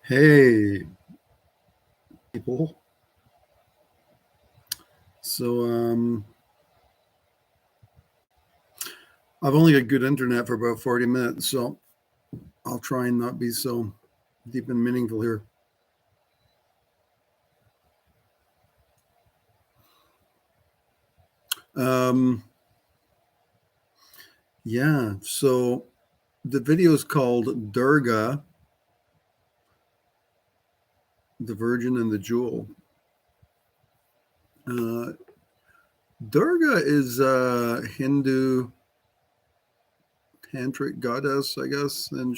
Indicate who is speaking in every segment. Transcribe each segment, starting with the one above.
Speaker 1: Hey, people. So, I've only got good internet for about 40 minutes, so I'll try and not be so deep and meaningful here. Um, yeah, so the video is called Durga, the Virgin and the Jewel. Uh, Durga is a Hindu tantric goddess, I guess, and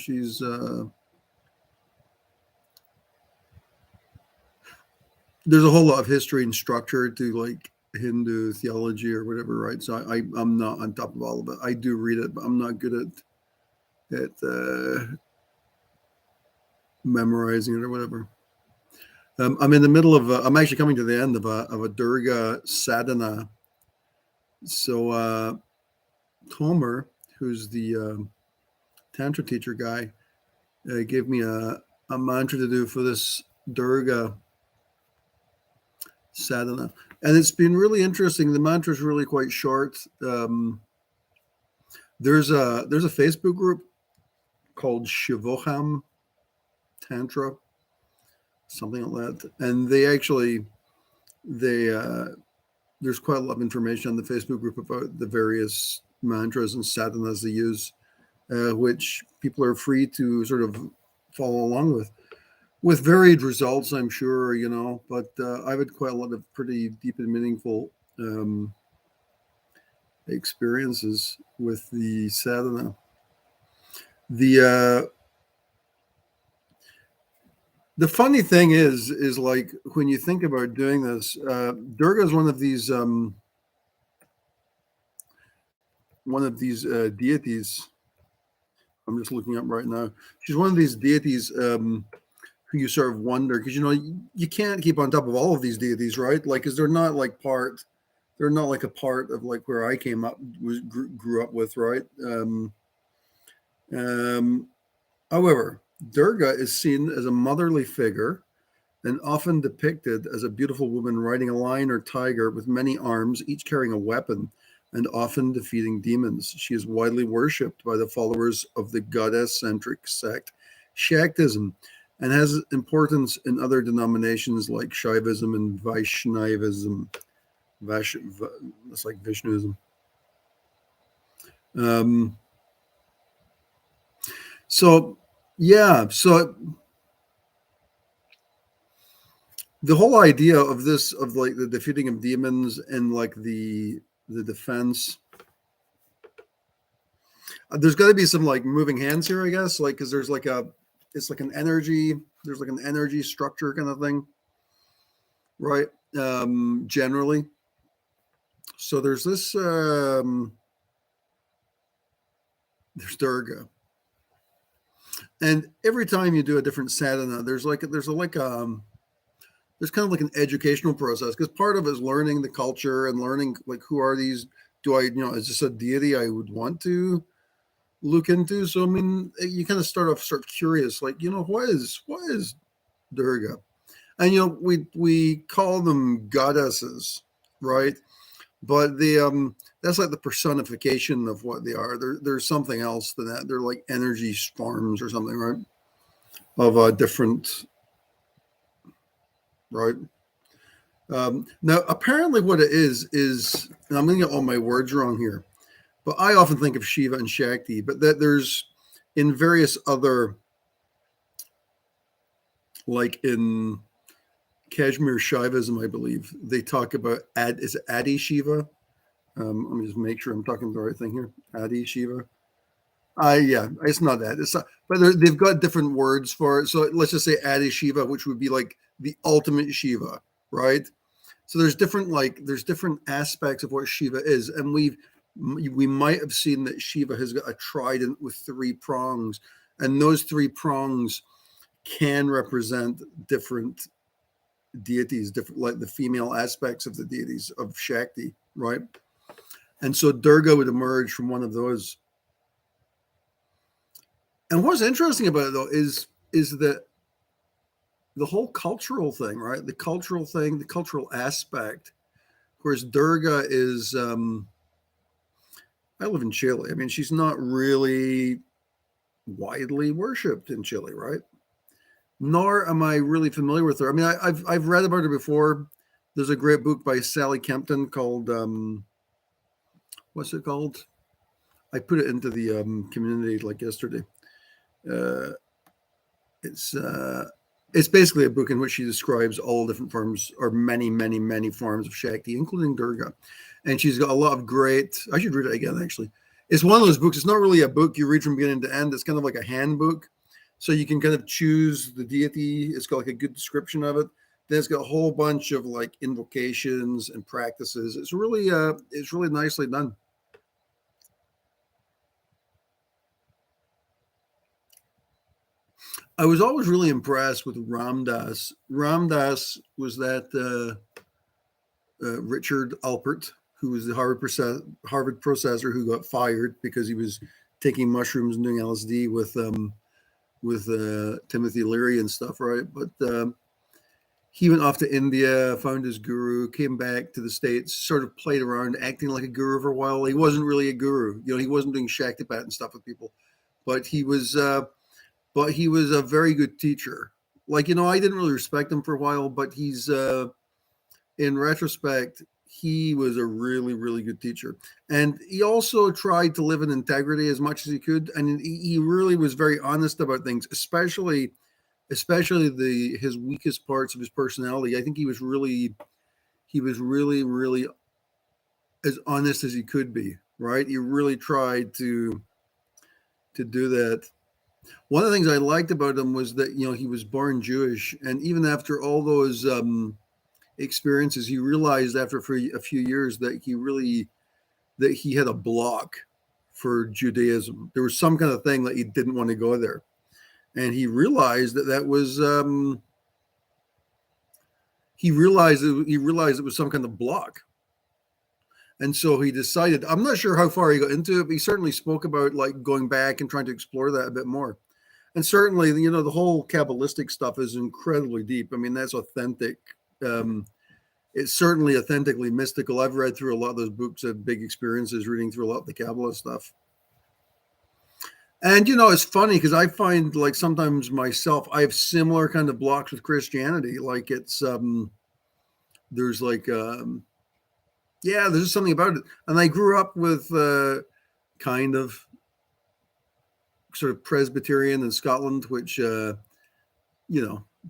Speaker 1: there's a whole lot of history and structure to like Hindu theology or whatever, right? So I'm not on top of all of it. I do read it, but I'm not good at memorizing it or whatever. I'm in the middle of. I'm actually coming to the end of a Durga sadhana. So Tomer, who's the tantra teacher guy, gave me a mantra to do for this Durga sadhana, and it's been really interesting. The mantra is really quite short. There's a Facebook group called Shivoham Tantra, something like that, and they there's quite a lot of information on the Facebook group about the various mantras and sadhanas they use, which people are free to sort of follow along with varied results, I'm sure, but I've had quite a lot of pretty deep and meaningful experiences with the sadhana. The the funny thing is like when you think about doing this, Durga is one of these deities. I'm just looking up right now. She's one of these deities who you sort of wonder because you can't keep on top of all of these deities, right? Like, because they're not like they're not like a part of like where I came up grew up with, right? Um, However, Durga is seen as a motherly figure and often depicted as a beautiful woman riding a lion or tiger with many arms, each carrying a weapon, and often defeating demons. She is widely worshipped by the followers of the goddess centric sect Shaktism and has importance in other denominations like Shaivism and Vaishnavism. That's like Vishnuism. Um, so, yeah, so the whole idea of this of like the defeating of demons and like the defense, there's got to be some like moving hands here, I guess, like because it's like an energy, there's like an energy structure kind of thing, right? Generally, so there's Durga, and every time you do a different sadhana, there's kind of like an educational process because part of it is learning the culture and learning like who are these. Do I, is this a deity I would want to look into? So I mean, you kind of start curious, like what is Durga, and we call them goddesses, right? But that's like the personification of what they are. There's something else than that. They're like energy storms or something, right? Of a different, right? Now, apparently, what it is, and I'm going to get all my words wrong here, but I often think of Shiva and Shakti, but that there's in various other, like in Kashmir Shaivism, I believe, they talk about is it Adi Shiva? Let me just make sure I'm talking the right thing here. Adi Shiva. Yeah, it's not that. It's not, but they've got different words for it. So let's just say Adi Shiva, which would be like the ultimate Shiva, right? So there's different aspects of what Shiva is, and we might have seen that Shiva has got a trident with three prongs, and those three prongs can represent different deities, different like the female aspects of the deities of Shakti, right? And so Durga would emerge from one of those. And what's interesting about it though is that the whole cultural thing, right? The cultural thing, the cultural aspect. Of course, Durga is. I live in Chile. I mean, she's not really widely worshipped in Chile, right? Nor am I really familiar with her. I mean, I've read about her before. There's a great book by Sally Kempton called what's it called? I put it into the community like yesterday. Uh, it's uh, it's basically a book in which she describes all different forms, or many, many, many forms of Shakti, including Durga. And she's got a lot of great. I should read it again. Actually, it's one of those books. It's not really a book you read from beginning to end. It's kind of like a handbook, so you can kind of choose the deity. It's got like a good description of it. Then it's got a whole bunch of like invocations and practices. It's really nicely done. I was always really impressed with Ramdas. Ramdas was that Richard Alpert, who was the Harvard professor who got fired because he was taking mushrooms and doing LSD with Timothy Leary and stuff, right? But he went off to India, found his guru, came back to the States, sort of played around, acting like a guru for a while. He wasn't really a guru, he wasn't doing Shaktipat and stuff with people, but he was a very good teacher. Like, I didn't really respect him for a while, but he's in retrospect, he was a really, really good teacher. And he also tried to live in integrity as much as he could. And he really was very honest about things, especially his weakest parts of his personality. I think he was really, really as honest as he could be, right? He really tried to do that. One of the things I liked about him was that he was born Jewish, and even after all those experiences, he realized after for a few years that he had a block for Judaism. There was some kind of thing that he didn't want to go there, and that was he realized it was some kind of block. And so he decided. I'm not sure how far he got into it, but he certainly spoke about like going back and trying to explore that a bit more. And certainly, the whole Kabbalistic stuff is incredibly deep. I mean, that's authentic. Um, it's certainly authentically mystical. I've read through a lot of those books of big experiences, reading through a lot of the Kabbalah stuff. And it's funny because I find like sometimes myself, I have similar kind of blocks with Christianity. Like there's like, yeah, there's just something about it. And I grew up with kind of sort of Presbyterian in Scotland, which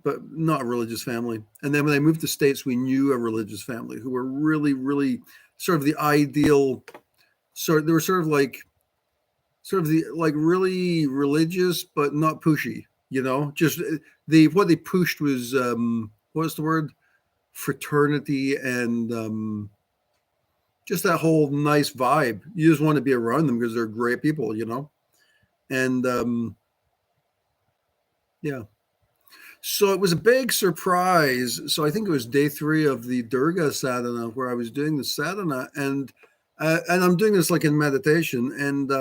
Speaker 1: but not a religious family. And then when I moved to States, we knew a religious family who were really, really sort of the ideal they were sort of the like really religious, but not pushy, just what they pushed was, what's the word? Fraternity and just that whole nice vibe. You just want to be around them because they're great people, and yeah. So it was a big surprise. So I think it was day 3 of the Durga sadhana where I was doing the sadhana, and I'm doing this like in meditation, and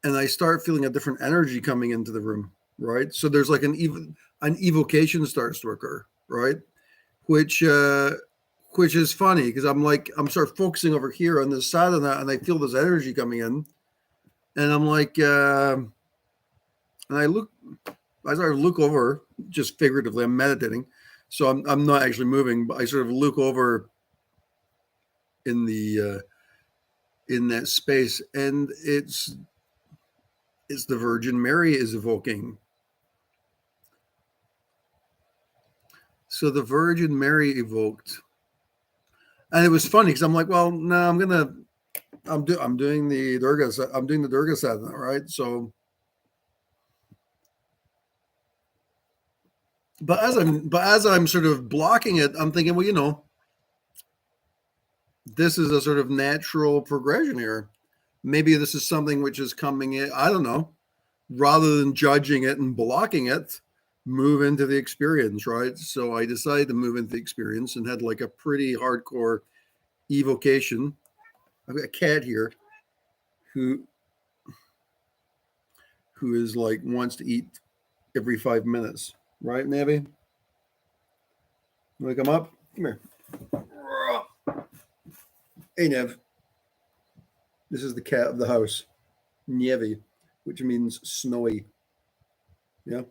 Speaker 1: I start feeling a different energy coming into the room, right? So there's like an evocation starts to occur, right? Which which is funny because I'm sort of focusing over here on the sadhana, and I feel this energy coming in, and I'm like, and I sort of look over, just figuratively, I'm meditating. So I'm not actually moving, but I sort of look over in in that space, and it's the Virgin Mary is evoking. So the Virgin Mary evoked, and it was funny because I'm like, well, no, I'm doing the Durga sadhana, right? So, but as I'm sort of blocking it, I'm thinking, well, this is a sort of natural progression here. Maybe this is something which is coming in. I don't know. Rather than judging it and blocking it, move into the experience, right? So I decided to move into the experience and had like a pretty hardcore evocation. I've got a cat here who is like wants to eat every 5 minutes, right, Navi? You want to come up? Come here. Hey, Nev. This is the cat of the house, Nievi, which means snowy. Yeah.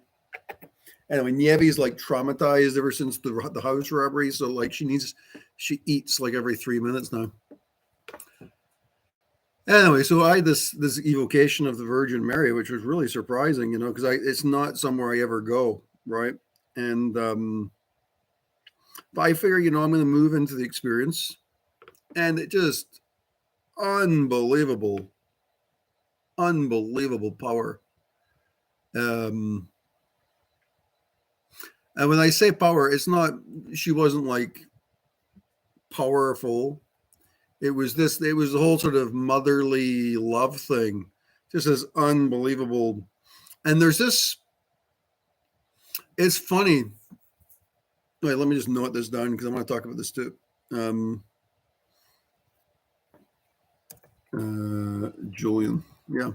Speaker 1: Anyway, Nievi's like traumatized ever since the house robbery, so like she eats like every 3 minutes now. Anyway, so I had this evocation of the Virgin Mary, which was really surprising, because it's not somewhere I ever go, right? And but I figure, I'm going to move into the experience, and it just unbelievable, unbelievable power. And when I say power, it's not, she wasn't like powerful. It was the whole sort of motherly love thing, just as unbelievable. And there's this, it's funny. Wait, let me just note this down because I want to talk about this too. Julian, yeah.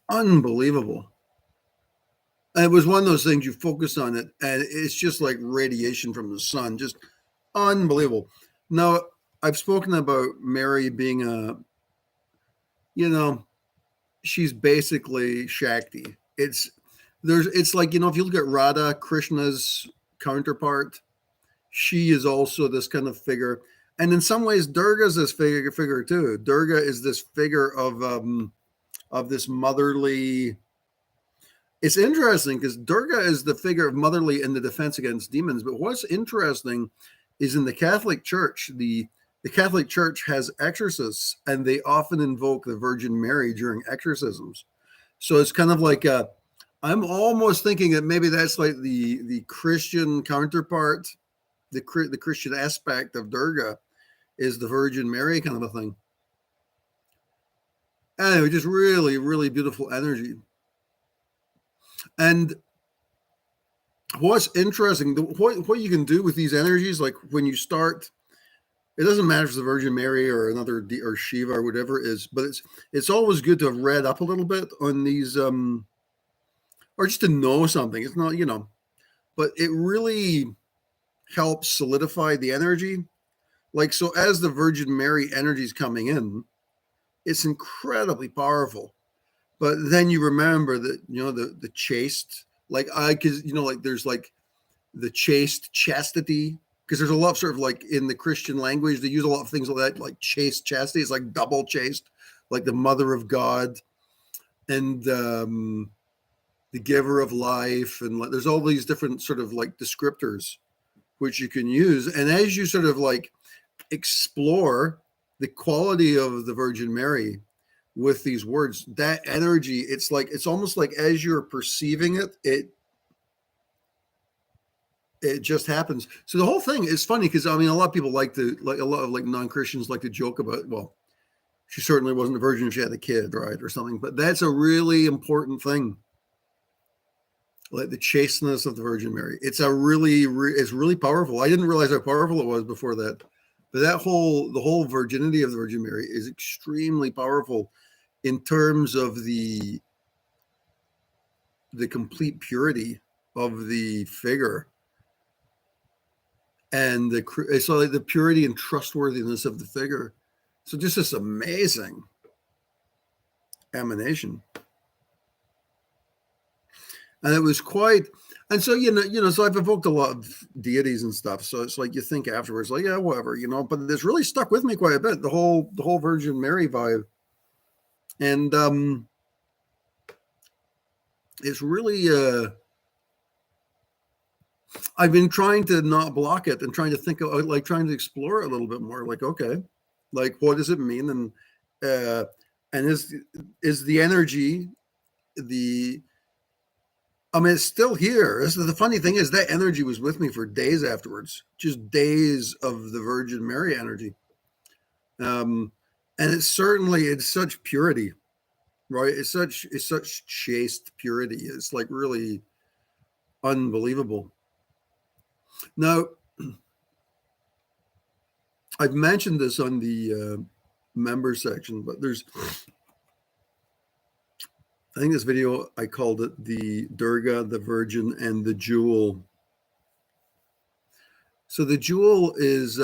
Speaker 1: Unbelievable. And it was one of those things you focus on it, and it's just like radiation from the sun, just unbelievable. Now, I've spoken about Mary being she's basically Shakti. It's like, if you look at Radha, Krishna's counterpart, she is also this kind of figure. And in some ways, Durga's this figure too. Durga is this figure of this motherly. It's interesting because Durga is the figure of motherly in the defense against demons. But what's interesting is in the Catholic Church, the Catholic Church has exorcists, and they often invoke the Virgin Mary during exorcisms. So it's kind of like I'm almost thinking that maybe that's like the Christian counterpart, the Christian aspect of Durga is the Virgin Mary kind of a thing. Anyway, just really, really beautiful energy. And what's interesting, what you can do with these energies, like when you start, it doesn't matter if it's the Virgin Mary or another or Shiva or whatever it is, but it's always good to have read up a little bit on these, or just to know something. It's not, but it really helps solidify the energy. Like, so as the Virgin Mary energy is coming in, it's incredibly powerful. But then you remember that, the chaste, like because, like there's like the chaste chastity, because there's a lot of sort of like in the Christian language, they use a lot of things like that, like chaste chastity. It's like double chaste, like the mother of God and the giver of life. And like, there's all these different sort of like descriptors which you can use. And as you sort of like explore the quality of the Virgin Mary with these words, that energy, it's almost like as you're perceiving it just happens. So the whole thing is funny because a lot of people a lot of like non-Christians like to joke about, well, she certainly wasn't a virgin if she had a kid, right, or something. But that's a really important thing, like the chasteness of the Virgin Mary. It's it's really powerful. I didn't realize how powerful it was before that. But the whole virginity of the Virgin Mary is extremely powerful in terms of the complete purity of the figure and the purity and trustworthiness of the figure. So just this amazing emanation. And it was quite, and so, so I've evoked a lot of deities and stuff. So it's like, you think afterwards, like, yeah, whatever, but it's really stuck with me quite a bit, the whole Virgin Mary vibe. And it's really, I've been trying to not block it and trying to think of, like, trying to explore it a little bit more, like, okay, like, what does it mean? And is the energy, it's still here. The funny thing is that energy was with me for days afterwards, just days of the Virgin Mary energy. And it's such purity, right? It's such chaste purity. It's like really unbelievable. Now, I've mentioned this on the member section, but I think this video, I called it the Durga, the Virgin, and the Jewel. So the Jewel is,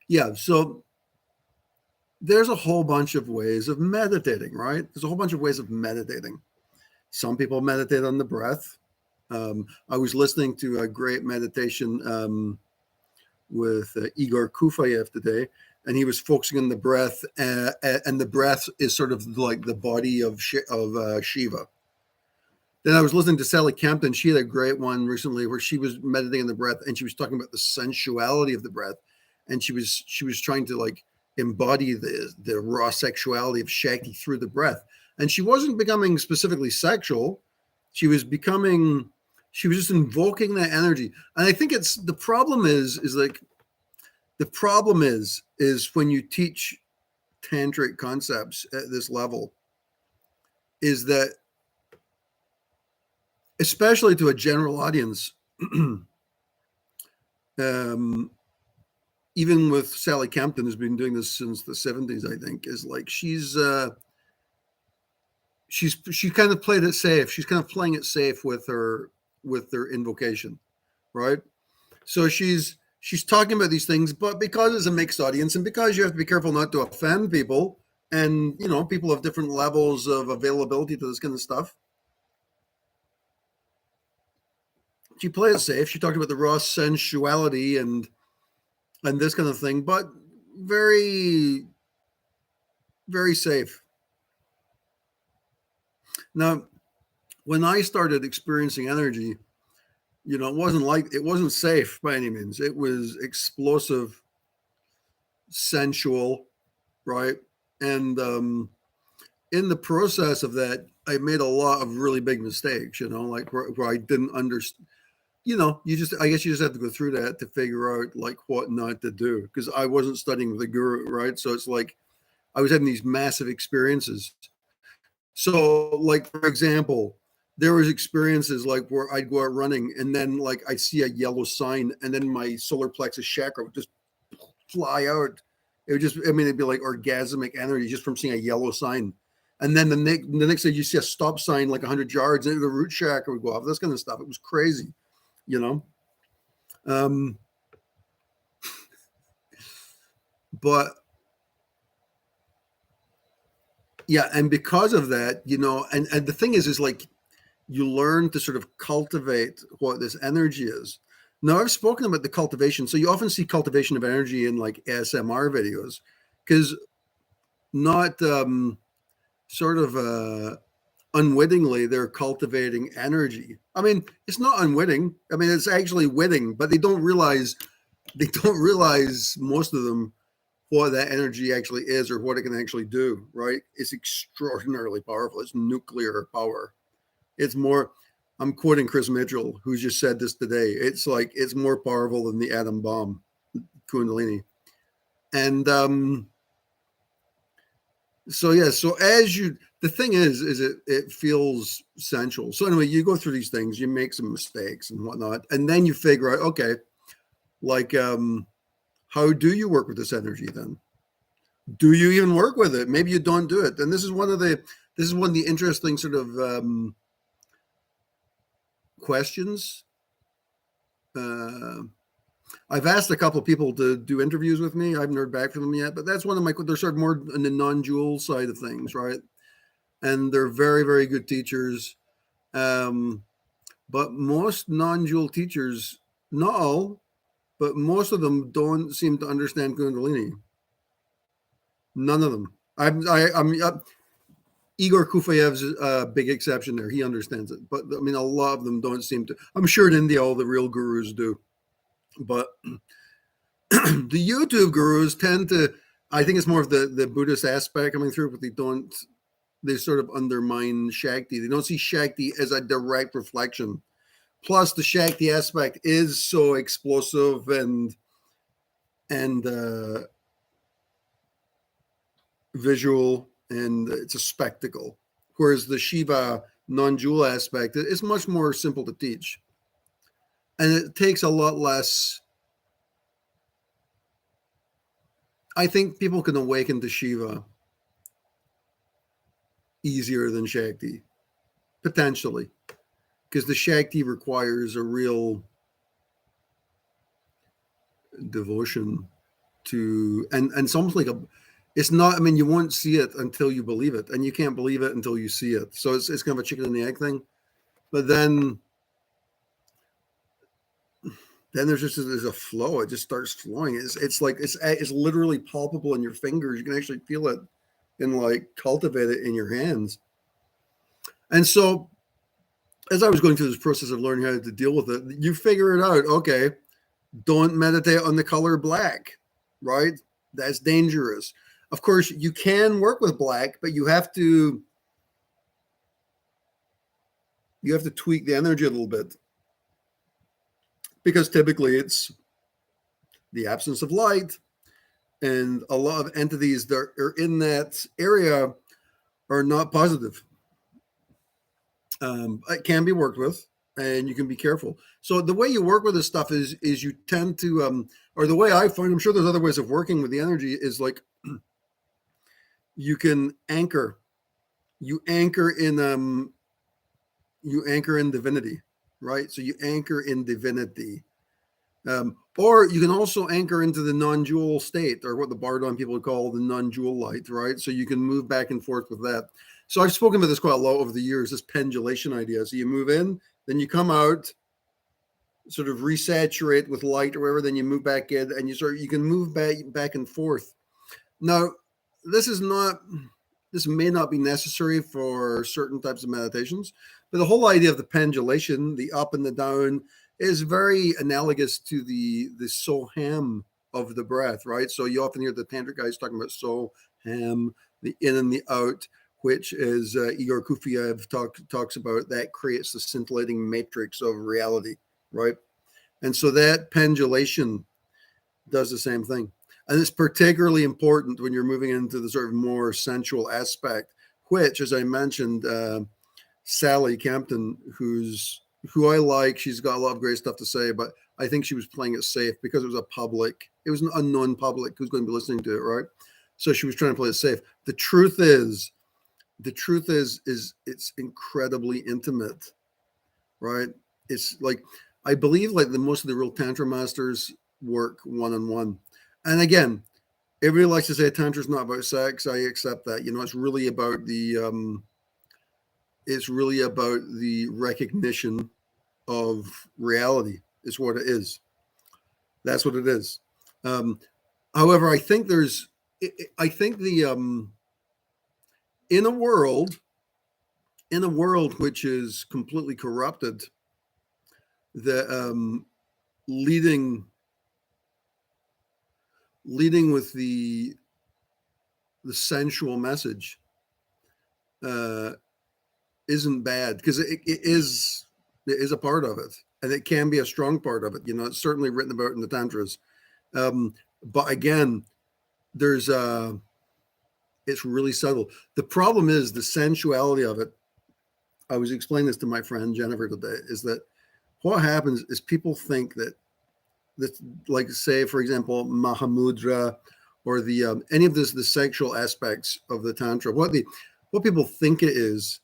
Speaker 1: yeah, so there's a whole bunch of ways of meditating, right? There's a whole bunch of ways of meditating. Some people meditate on the breath. I was listening to a great meditation with Igor Kufayev today, and he was focusing on the breath, and the breath is sort of like the body of Shiva. Then I was listening to Sally Campton. She had a great one recently where she was meditating on the breath, and she was talking about the sensuality of the breath, and she was trying to like embody the raw sexuality of Shakti through the breath. And she wasn't becoming specifically sexual. She was becoming, she was just invoking that energy. And I think it's the problem is like the problem is when you teach tantric concepts at this level, is that especially to a general audience, um, even with Sally Campton, who's been doing this since the 70s, I think, is like she kind of played it safe. She's kind of playing it safe with her invocation, right? So she's talking about these things, but because it's a mixed audience, and because you have to be careful not to offend people, and people have different levels of availability to this kind of stuff. She played it safe. She talked about the raw sensuality and this kind of thing, but very, very safe. Now, when I started experiencing energy, it wasn't safe by any means. It was explosive, sensual, right? And in the process of that, I made a lot of really big mistakes, like where I didn't understand. I guess you just have to go through that to figure out like what not to do, because I wasn't studying with the guru, right? So it's like I was having these massive experiences. So, like for example, there was experiences like where I'd go out running, and then like I see a yellow sign, and then my solar plexus chakra would just fly out. It would just, I mean, it'd be like orgasmic energy just from seeing a yellow sign. And then the next day you see a stop sign like 100 yards, and the root chakra would go off. This kind of stuff. It was crazy, you know. Um, but yeah, and because of that, and the thing is like you learn to sort of cultivate what this energy is. Now, I've spoken about the cultivation. So you often see cultivation of energy in like ASMR videos, because not sort of unwittingly they're cultivating energy. I mean, it's not unwitting. I mean, it's actually witting, but they don't realize most of them what that energy actually is or what it can actually do, right? It's extraordinarily powerful. It's nuclear power. It's more, I'm quoting Chris Mitchell, who just said this today. It's like it's more powerful than the atom bomb, Kundalini. And so yeah, so the thing is it feels sensual. So anyway, you go through these things, you make some mistakes and whatnot, and then you figure out, okay, like how do you work with this energy then? Do you even work with it? Maybe you don't do it. And this is one of the interesting sort of questions. Uh, I've asked a couple of people to do interviews with me. I haven't heard back from them yet, but that's one of they're sort of more on the non-dual side of things, right? And they're very, very good teachers. Um, but most non-dual teachers, not all, but most of them don't seem to understand Kundalini. None of them. I'm Igor Kufayev's a big exception there. He understands it, but I mean, a lot of them don't seem to. I'm sure in India, all the real gurus do, but the YouTube gurus tend to. I think it's more of the Buddhist aspect coming through, but they sort of undermine Shakti. They don't see Shakti as a direct reflection. Plus, the Shakti aspect is so explosive and visual, and it's a spectacle. Whereas the Shiva non-dual aspect is much more simple to teach, and it takes a lot less. I think people can awaken to Shiva easier than Shakti, potentially, because the Shakti requires a real devotion to, and it's almost like it's not, I mean, you won't see it until you believe it, and you can't believe it until you see it. So it's kind of a chicken and the egg thing. But then there's a flow. It just starts flowing. It's like it's literally palpable in your fingers. You can actually feel it and like cultivate it in your hands. And so as I was going through this process of learning how to deal with it, you figure it out. Okay, don't meditate on the color black, right? That's dangerous. Of course, you can work with black, but you have to tweak the energy a little bit, because typically it's the absence of light, and a lot of entities that are in that area are not positive. It can be worked with, and you can be careful. So the way you work with this stuff is you tend to, or the way I find, I'm sure there's other ways of working with the energy, is like you can anchor. You anchor in divinity, right? So you anchor in divinity. Or you can also anchor into the non-dual state, or what the Bardon people would call the non-dual light, right? So you can move back and forth with that. So I've spoken about this quite a lot over the years, this pendulation idea. So you move in, then you come out, sort of resaturate with light or whatever, then you move back in, and you can move back and forth. Now, this may not be necessary for certain types of meditations, but the whole idea of the pendulation, the up and the down, is very analogous to the soham of the breath, right? So you often hear the tantric guys talking about soham, the in and the out, which is Igor Kufiev talks about. That creates the scintillating matrix of reality, right? And so that pendulation does the same thing. And it's particularly important when you're moving into the sort of more sensual aspect, which, as I mentioned, Sally Campton, who I like, she's got a lot of great stuff to say, but I think she was playing it safe because it was an unknown public who's going to be listening to it, right? So she was trying to play it safe. The truth is it's incredibly intimate, right? It's like, I believe like most of the real Tantra masters work one-on-one. And again, everybody likes to say Tantra is not about sex. I accept that. It's really about the recognition of reality is what it is. That's what it is. However, I think in a world which is completely corrupted, the leading with the sensual message isn't bad, because it is a part of it, and it can be a strong part of it. It's certainly written about in the tantras, but again, it's really subtle. The problem is the sensuality of it. I was explaining this to my friend Jennifer today, is that what happens is people think that, like, say, for example, Mahamudra, or the any of the sexual aspects of the Tantra, what people think it is,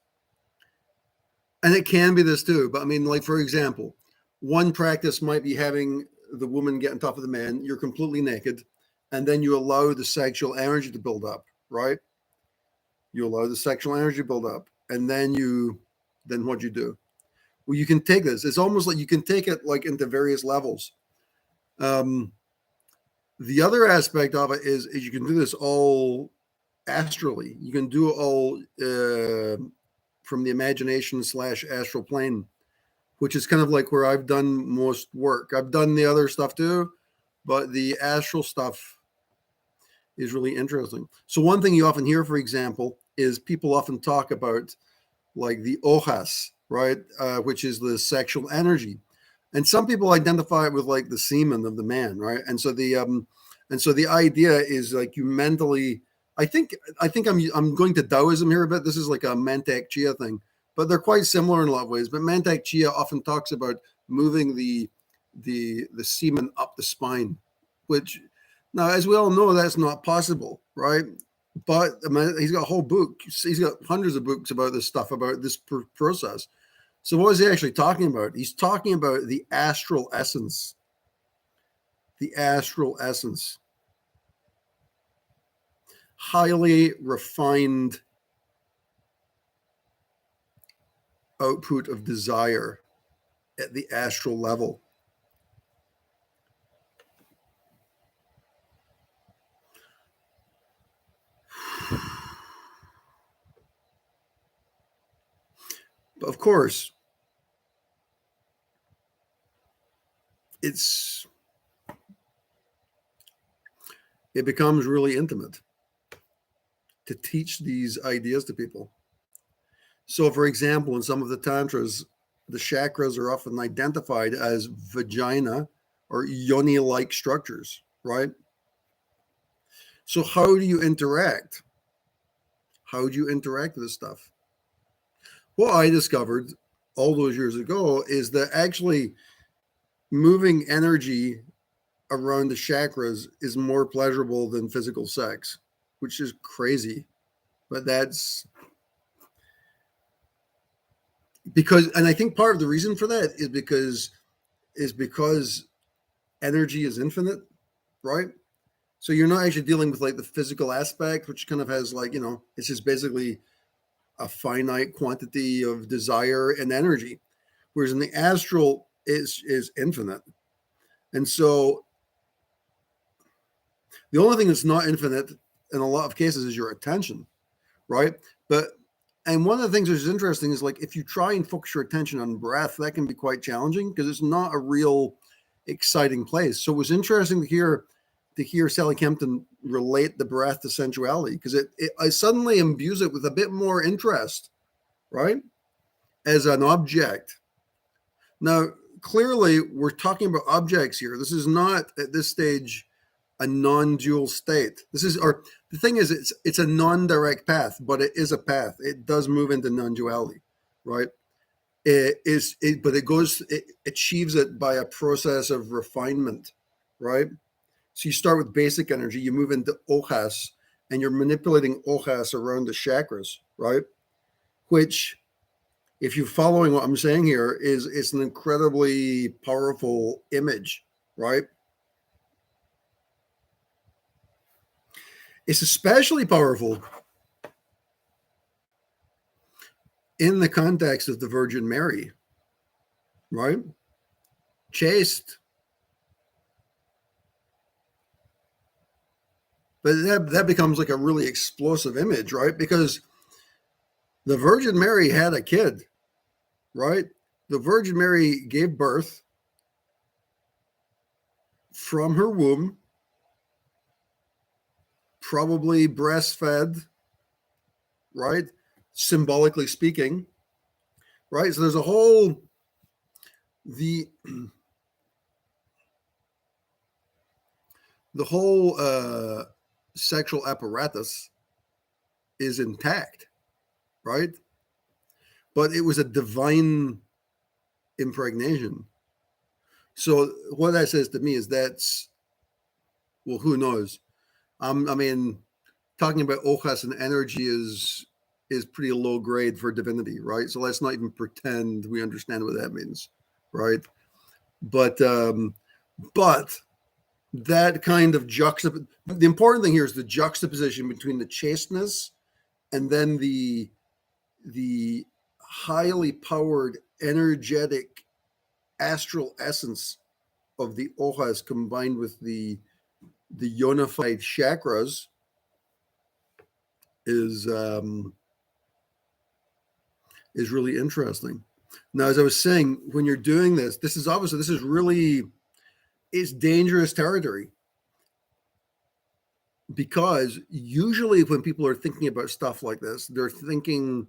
Speaker 1: and it can be this too, but I mean, like, for example, one practice might be having the woman get on top of the man, you're completely naked, and then you allow the sexual energy to build up, right? You allow the sexual energy to build up, and then what you do? Well, you can take this. It's almost like you can take it like into various levels. The other aspect of it is you can do this all astrally. You can do it all from the imagination / astral plane, which is kind of like where I've done most work. I've done the other stuff too, but the astral stuff is really interesting. So one thing you often hear, for example, is people often talk about like the ojas, right? Which is the sexual energy. And some people identify it with like the semen of the man, right? And so the idea is like you mentally, I think I'm going to Taoism here a bit. This is like a Mantak Chia thing, but they're quite similar in a lot of ways. But Mantak Chia often talks about moving the semen up the spine, which now, as we all know, that's not possible, right? But I mean, he's got a whole book. He's got hundreds of books about this stuff, about this process. So what is he actually talking about? He's talking about the astral essence. The astral essence. Highly refined output of desire at the astral level. But of course, it becomes really intimate to teach these ideas to people. So, for example, in some of the tantras, the chakras are often identified as vagina or yoni-like structures, right? So, how do you interact? How do you interact with this stuff? What I discovered all those years ago is that actually moving energy around the chakras is more pleasurable than physical sex, which is crazy. But that's because, and I think part of the reason for that is because energy is infinite, right? So you're not actually dealing with like the physical aspect, which kind of has like, it's just basically a finite quantity of desire and energy. Whereas in the astral is infinite. And so the only thing that's not infinite in a lot of cases is your attention, right? And one of the things which is interesting is like if you try and focus your attention on breath, that can be quite challenging because it's not a real exciting place. So it was interesting to hear Sally Kempton relate the breath to sensuality because I suddenly imbues it with a bit more interest, right? As an object. Now, clearly, we're talking about objects here. This is not at this stage a non-dual state. Or the thing is, it's a non-direct path, but it is a path. It does move into non-duality, right? But it achieves it by a process of refinement, right? So you start with basic energy, you move into ojas, and you're manipulating ojas around the chakras, right? Which, if you're following what I'm saying here, it's an incredibly powerful image, right? It's especially powerful in the context of the Virgin Mary, right? Chaste. But that becomes like a really explosive image, right? Because the Virgin Mary had a kid, right? The Virgin Mary gave birth from her womb, probably breastfed, right? Symbolically speaking, right? So there's a whole the the whole sexual apparatus is intact, right? But it was a divine impregnation. So what that says to me is well, who knows? I mean, talking about ojas and energy is pretty low grade for divinity, right? So let's not even pretend we understand what that means, right? But that kind of juxtaposition. The important thing here is the juxtaposition between the chasteness and then the highly powered, energetic, astral essence of the ojas combined with the unified chakras is really interesting. Now, as I was saying, when you're doing this is really it's dangerous territory because usually when people are thinking about stuff like this, they're thinking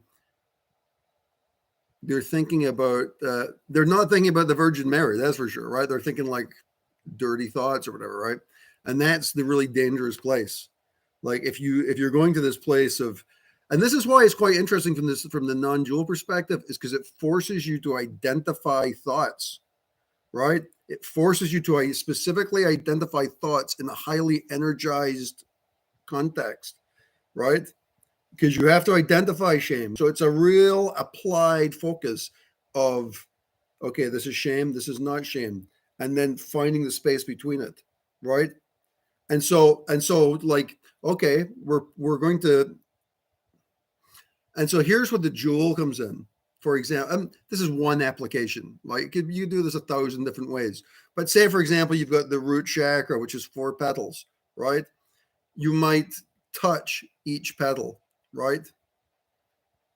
Speaker 1: about they're not thinking about the Virgin Mary, that's for sure, right? They're thinking like dirty thoughts or whatever, right? And that's the really dangerous place. Like if you're going to this place of, and this is why it's quite interesting from the non-dual perspective, is because it forces you to identify thoughts, right? It forces you to specifically identify thoughts in a highly energized context. right? Because you have to identify shame. So it's a real applied focus of, okay, this is shame, this is not shame, and then finding the space between it, right? And so like, okay, we're going to, and so here's what the jewel comes in. For example, this is one application. Like you do this 1,000 different ways. But say, for example, you've got the root chakra, which is 4 petals, right? You might touch each petal, right?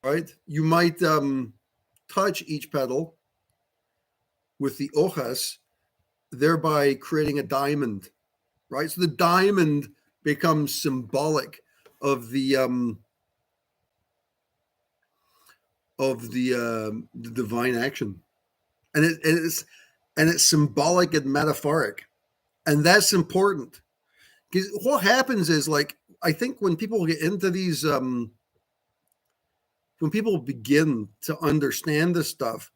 Speaker 1: Right? You might touch each petal with the ojas, thereby creating a diamond, right? So the diamond becomes symbolic of the divine action, and it's symbolic and metaphoric, and that's important because what happens is, like, I think when people get into these when people begin to understand this stuff,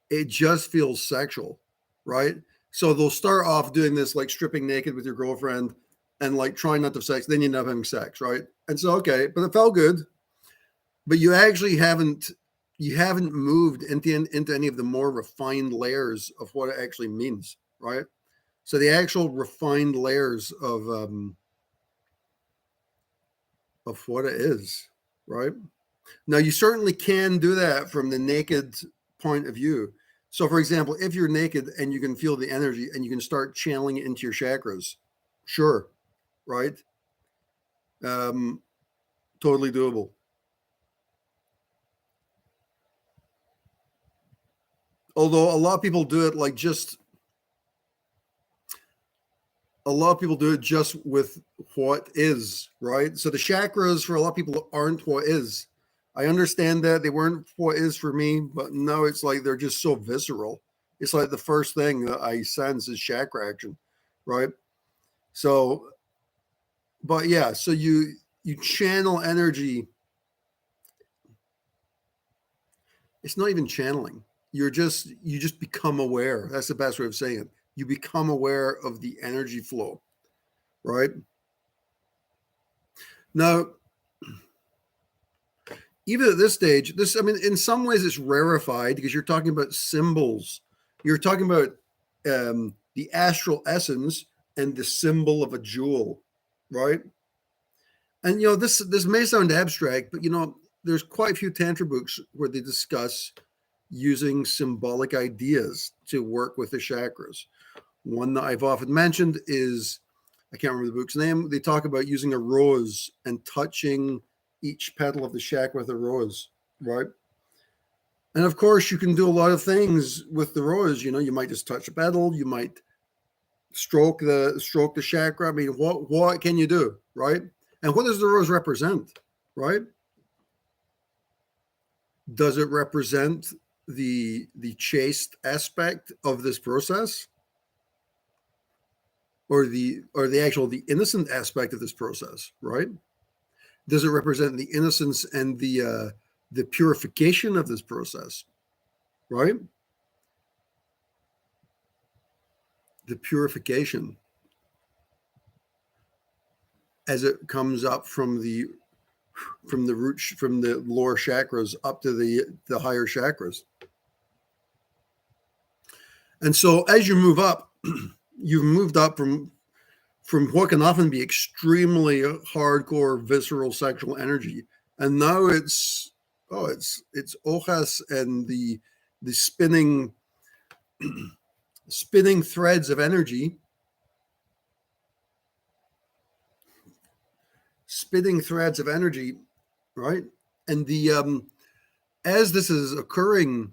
Speaker 1: it just feels sexual, right? So they'll start off doing this, like stripping naked with your girlfriend and like trying not to have sex, then you end up having sex, right? And so, okay, but it felt good, but you actually haven't moved into any of the more refined layers of what it actually means, right? So the actual refined layers of what it is, right? Now you certainly can do that from the naked point of view. So for example, if you're naked and you can feel the energy and you can start channeling it into your chakras, sure, right? Um, totally doable. Although a lot of people do it like just a lot of people do it just with what is, right? So the chakras for a lot of people aren't what is. I understand that they weren't what is for me, but no, it's like they're just so visceral. It's like the first thing that I sense is chakra action, right? So, but yeah, so you channel energy. It's not even channeling. You just become aware. That's the best way of saying it. You become aware of the energy flow, right? Now, even at this stage, I mean, in some ways it's rarefied because you're talking about symbols. You're talking about the astral essence and the symbol of a jewel, right? And this may sound abstract, but there's quite a few tantra books where they discuss using symbolic ideas to work with the chakras. One that I've often mentioned is, I can't remember the book's name. They talk about using a rose and touching each petal of the chakra with a rose, right? And of course, you can do a lot of things with the rose. You might just touch a petal. You might stroke the chakra. I mean, what can you do, right? And what does the rose represent, right? Does it represent the chaste aspect of this process, or the innocent aspect of this process, right? Does it represent the innocence and the purification of this process, right? The purification as it comes up from the root, from the lower chakras up to the higher chakras. And so as you move up, you've moved up from what can often be extremely hardcore visceral sexual energy, and now it's ojas and the spinning threads of energy, right? And as this is occurring,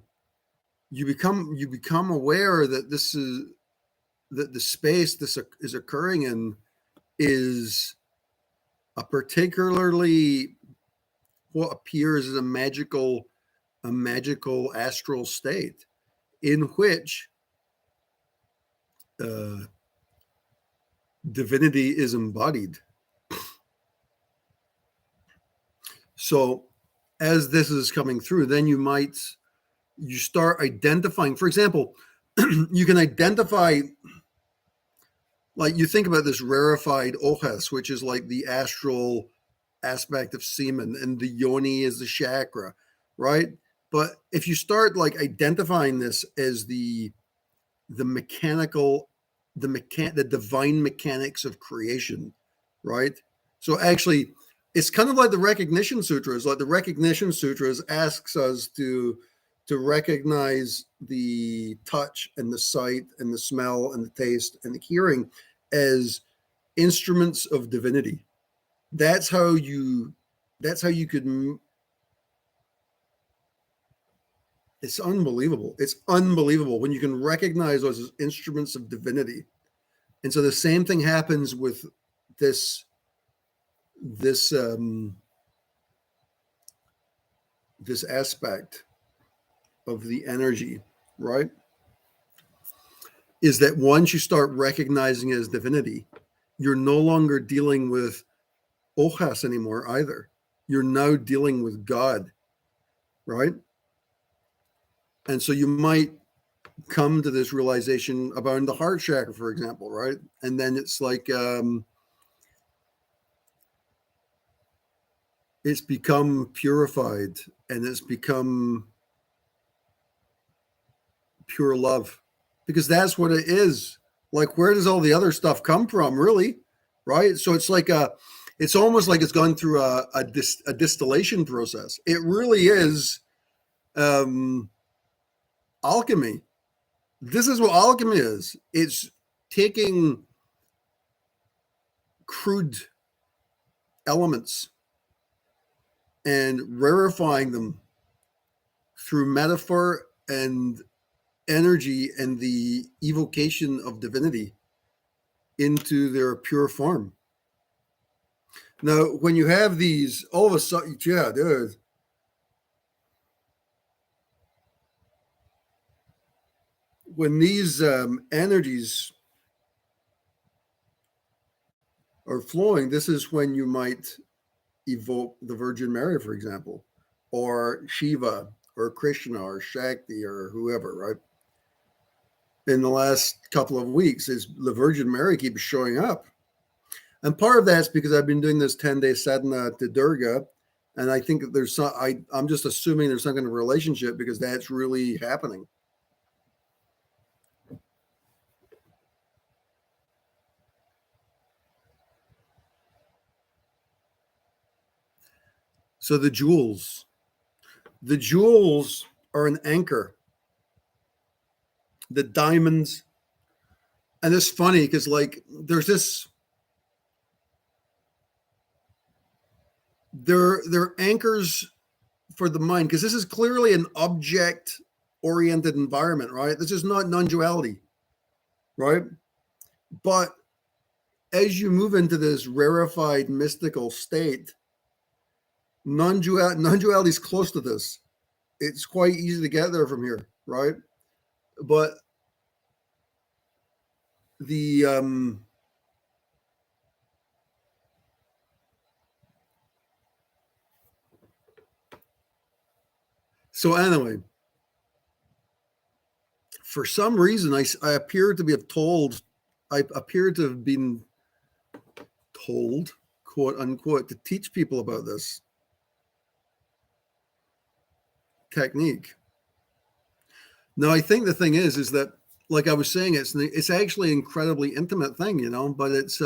Speaker 1: you become aware that the space this is occurring in is a particularly what appears as a magical astral state in which divinity is embodied. So as this is coming through, then you start identifying, for example, you can identify, like, you think about this rarefied ojas, which is like the astral aspect of semen, and the yoni is the chakra, right? But if you start like identifying this as the mechanical, the divine mechanics of creation, right? So actually, it's kind of like the recognition sutras. Like the recognition sutras asks us to recognize the touch and the sight and the smell and the taste and the hearing as instruments of divinity. That's how you. That's how you could. It's unbelievable. It's unbelievable when you can recognize those as instruments of divinity. And so the same thing happens with this this this aspect of the energy, right? Is that once you start recognizing it as divinity, you're no longer dealing with ojas anymore either. You're now dealing with God, right? And so you might come to this realization about the heart chakra, for example, right? And then it's like it's become purified and it's become pure love, because that's what it is. Like, where does all the other stuff come from, really? Right? So it's like it's almost like it's gone through a distillation process. It really is um, alchemy. This is what alchemy is. It's taking crude elements and rarefying them through metaphor and energy and the evocation of divinity into their pure form. Now, when you have these, all of a sudden, yeah, dude, when these energies are flowing, this is when you might evoke the Virgin Mary, for example, or Shiva, or Krishna, or Shakti, or whoever, right? In the last couple of weeks, is the Virgin Mary keeps showing up. And part of that's because I've been doing this 10-day sadhana to Durga. And I think that there's some, I'm just assuming there's some kind of relationship because that's really happening. So the jewels are an anchor. The diamonds, and it's funny because like there's this, they're anchors for the mind, because this is clearly an object oriented environment, right? This is not non-duality, right? But as you move into this rarefied mystical state, non-duality is close to this. It's quite easy to get there from here, right? But the so anyway, for some reason I appear to be told, I appear to have been told, quote unquote, to teach people about this technique. Now, I think the thing is that, like I was saying, it's actually an incredibly intimate thing, you know, but it's,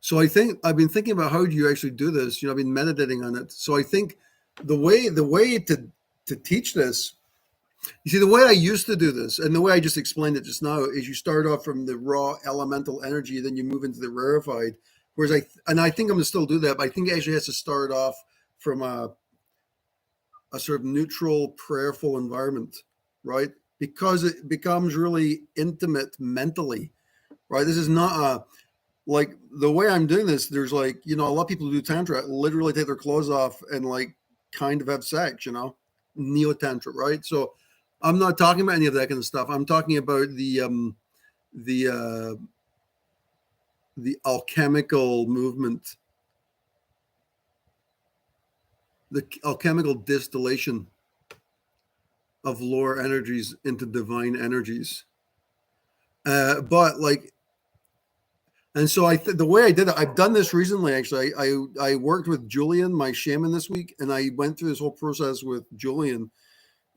Speaker 1: so I think I've been thinking about how do you actually do this, you know, I've been meditating on it. So I think the way to teach this, you see, the way I used to do this and the way I just explained it just now is you start off from the raw elemental energy, then you move into the rarefied. Whereas I think I'm going to still do that, but I think it actually has to start off from a sort of neutral, prayerful environment, right? Because it becomes really intimate mentally, right? This is not like the way I'm doing this. There's like, you know, a lot of people who do Tantra literally take their clothes off and like kind of have sex, you know, Neo Tantra, right? So I'm not talking about any of that kind of stuff. I'm talking about the uh, the alchemical movement, the alchemical distillation of lower energies into divine energies. But like And so the way I did it, I've done this recently. Actually, I worked with Julian, my shaman, this week, and I went through this whole process with Julian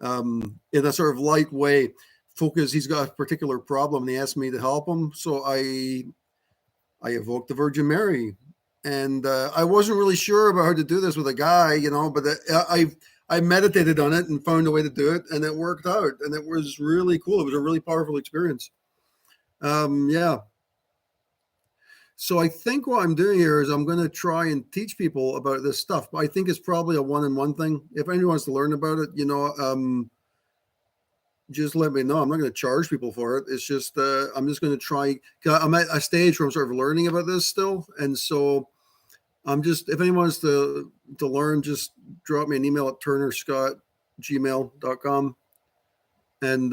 Speaker 1: in a sort of light way. Focus. He's got a particular problem, and he asked me to help him. So I evoked the Virgin Mary, and I wasn't really sure about how to do this with a guy, but I meditated on it and found a way to do it, and it worked out, and it was really cool. It was a really powerful experience. Yeah. So I think what I'm doing here is I'm going to try and teach people about this stuff, but I think it's probably a one-on-one thing. If anyone wants to learn about it, just let me know. I'm not going to charge people for it. It's just I'm just going to try. I'm at a stage where I'm sort of learning about this still, and so I'm just, if anyone wants to learn, just drop me an email at turnerscott@gmail.com, and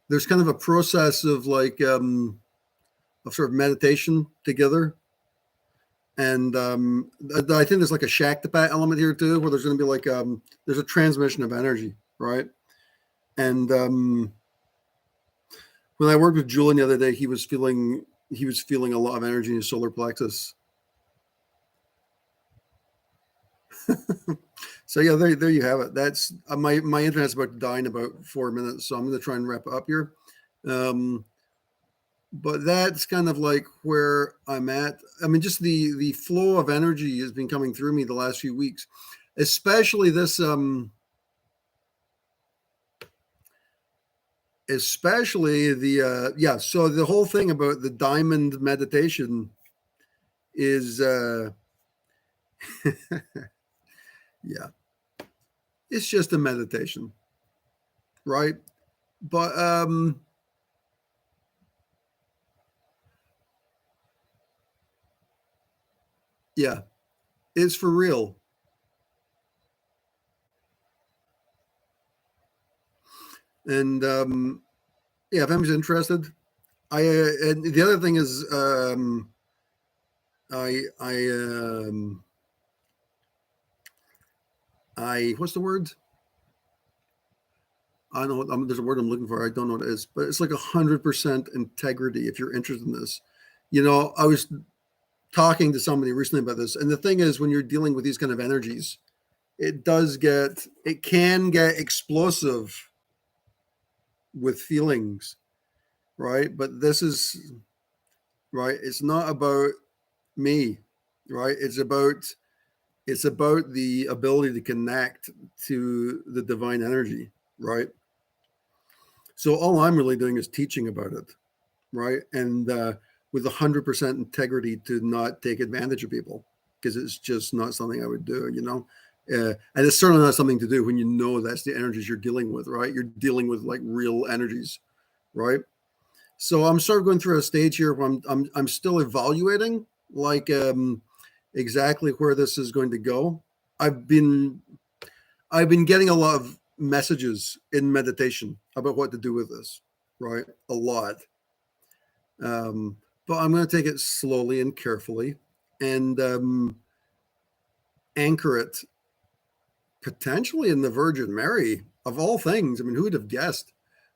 Speaker 1: there's kind of a process of like of sort of meditation together. And I think there's like a Shaktipat element here too, where there's going to be like there's a transmission of energy, right? And when I worked with Julian the other day, he was feeling a lot of energy in his solar plexus. So yeah, there you have it. That's my internet's about to die in about 4 minutes, so I'm going to try and wrap it up here. But that's kind of like where I'm at. I mean, just the flow of energy has been coming through me the last few weeks, especially this especially the yeah. So the whole thing about the diamond meditation is yeah, it's just a meditation, right? But yeah, it's for real. And yeah, if anyone's interested, and the other thing is I what's the word? I know there's a word I'm looking for. I don't know what it is, but it's like 100% integrity. If you're interested in this, I was talking to somebody recently about this, and the thing is, when you're dealing with these kind of energies, it can get explosive with feelings, right? But this is right. It's not about me, right? It's about the ability to connect to the divine energy, right? So all I'm really doing is teaching about it, right? And with 100% integrity to not take advantage of people, because it's just not something I would do, and it's certainly not something to do when you know that's the energies you're dealing with, right? You're dealing with like real energies, right? So I'm sort of going through a stage here where I'm still evaluating like exactly where this is going to go. I've been getting a lot of messages in meditation about what to do with this, right? A lot. But I'm going to take it slowly and carefully and anchor it potentially in the Virgin Mary of all things. I mean, who would have guessed,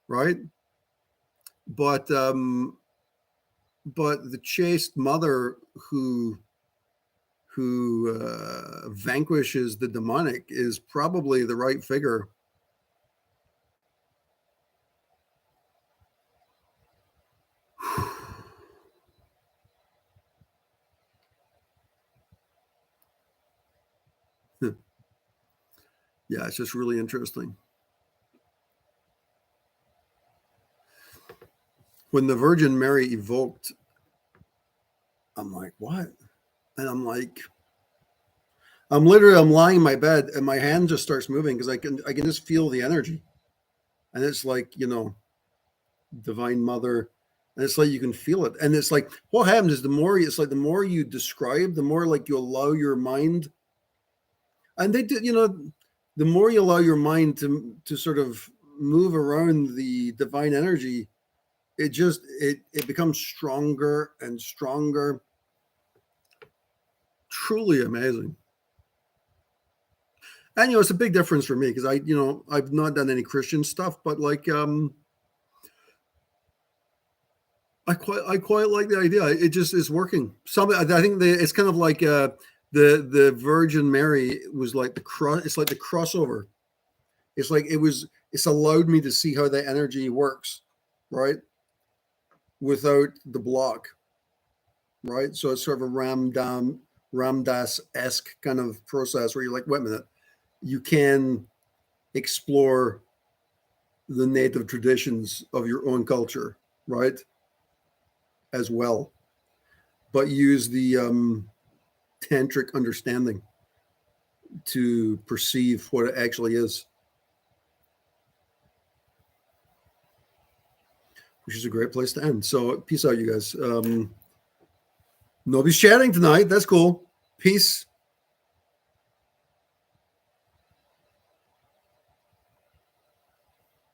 Speaker 1: right? But the chaste mother who vanquishes the demonic is probably the right figure. Yeah, it's just really interesting. When the Virgin Mary evoked, I'm like, what? And I'm like, I'm lying in my bed and my hand just starts moving because I can just feel the energy. And it's like, divine mother. And it's like you can feel it. And it's like what happens is the more you describe, the more like you allow your mind. And they did, the more you allow your mind to sort of move around the divine energy, it becomes stronger and stronger. Truly amazing. And it's a big difference for me because I've not done any Christian stuff, but like I quite like the idea. It just is working. Some I think it's kind of like the Virgin Mary was like the cross. It's like the crossover. It's like it's allowed me to see how the energy works, right? Without the block, right? So it's sort of a Ramdas-esque kind of process where you're like, wait a minute, you can explore the native traditions of your own culture, right? As well, but use the tantric understanding to perceive what it actually is, which is a great place to end. So peace out, you guys. Nobody's chatting tonight. That's cool. Peace.